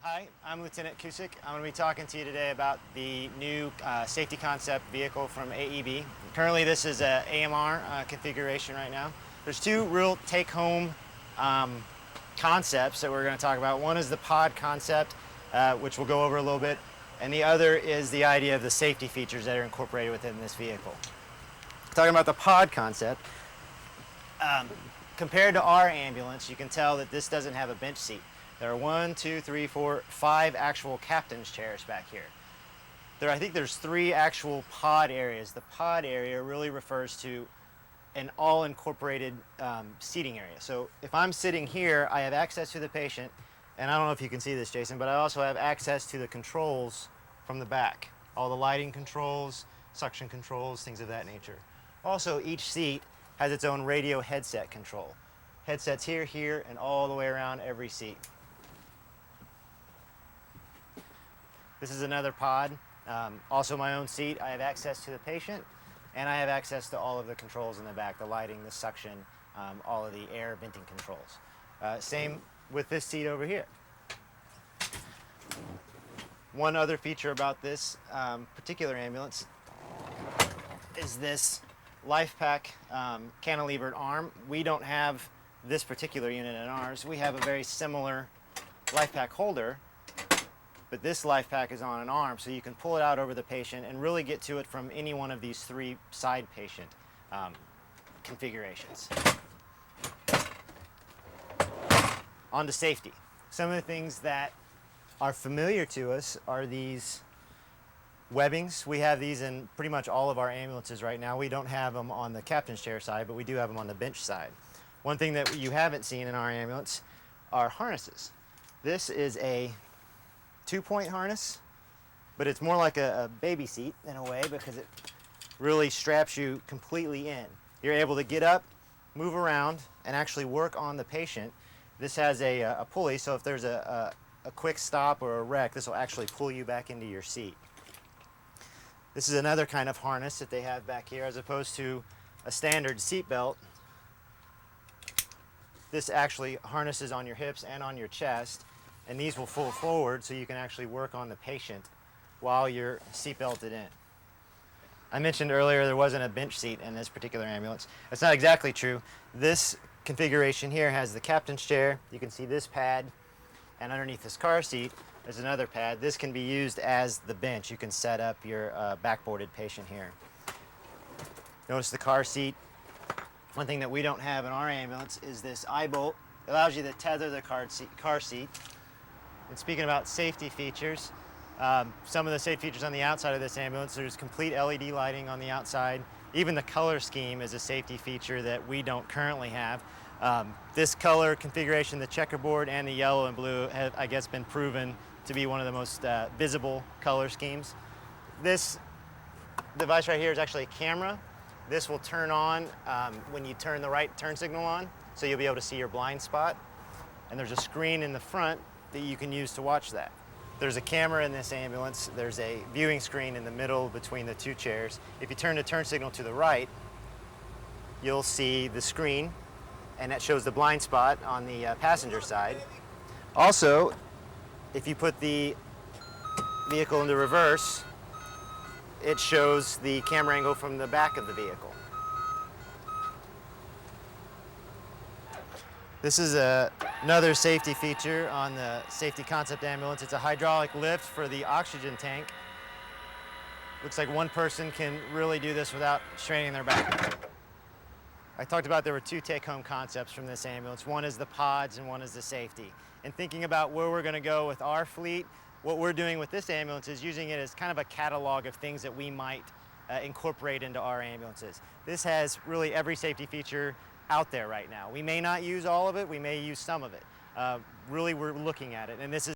Hi, I'm Lieutenant Kusick. I'm going to be talking to you today about the new safety concept vehicle from AEB. Currently this is a AMR configuration right now. There's two real take-home concepts that we're going to talk about. One is the pod concept, which we'll go over a little bit, and the other is the idea of the safety features that are incorporated within this vehicle. Talking about the pod concept, compared to our ambulance, you can tell that this doesn't have a bench seat. There are 1, 2, 3, 4, 5 actual captain's chairs back here. I think there's 3 actual pod areas. The pod area really refers to an all-incorporated seating area. So if I'm sitting here, I have access to the patient, and I don't know if you can see this, Jason, but I also have access to the controls from the back. All the lighting controls, suction controls, things of that nature. Also, each seat has its own radio headset control. Headsets here, here, and all the way around every seat. This is another pod, also my own seat. I have access to the patient, and I have access to all of the controls in the back, the lighting, the suction, all of the air venting controls. Same with this seat over here. One other feature about this particular ambulance is this LifePack cantilevered arm. We don't have this particular unit in ours. We have a very similar LifePack holder, but this LifePack is on an arm, so you can pull it out over the patient and really get to it from any one of these 3 side patient configurations. On to safety. Some of the things that are familiar to us are these webbings. We have these in pretty much all of our ambulances right now. We don't have them on the captain's chair side, but we do have them on the bench side. One thing that you haven't seen in our ambulance are harnesses. This is a 2-point harness, but it's more like a baby seat in a way because it really straps you completely in. You're able to get up, move around, and actually work on the patient. This has a pulley, so if there's a quick stop or a wreck, this will actually pull you back into your seat. This is another kind of harness that they have back here as opposed to a standard seat belt. This actually harnesses on your hips and on your chest, and these will fold forward so you can actually work on the patient while you're seat belted in. I mentioned earlier there wasn't a bench seat in this particular ambulance. That's not exactly true. This configuration here has the captain's chair. You can see this pad, and underneath this car seat there's another pad. This can be used as the bench. You can set up your backboarded patient here. Notice the car seat. One thing that we don't have in our ambulance is this eye bolt. It allows you to tether the car seat. And speaking about safety features, some of the safety features on the outside of this ambulance, there's complete LED lighting on the outside. Even the color scheme is a safety feature that we don't currently have. This color configuration, the checkerboard and the yellow and blue, have, I guess, been proven to be one of the most visible color schemes. This device right here is actually a camera. This will turn on when you turn the right turn signal on, so you'll be able to see your blind spot. And there's a screen in the front that you can use to watch that. There's a camera in this ambulance. There's a viewing screen in the middle between the 2 chairs. If you turn the turn signal to the right, you'll see the screen, and that shows the blind spot on the passenger side. Also, if you put the vehicle into reverse, it shows the camera angle from the back of the vehicle. This is another safety feature on the safety concept ambulance. It's a hydraulic lift for the oxygen tank. Looks like one person can really do this without straining their back. I talked about there were 2 take-home concepts from this ambulance. One is the pods and one is the safety. And thinking about where we're going to go with our fleet, what we're doing with this ambulance is using it as kind of a catalog of things that we might incorporate into our ambulances. This has really every safety feature out there right now. We may not use all of it, we may use some of it. Really, we're looking at it, and this is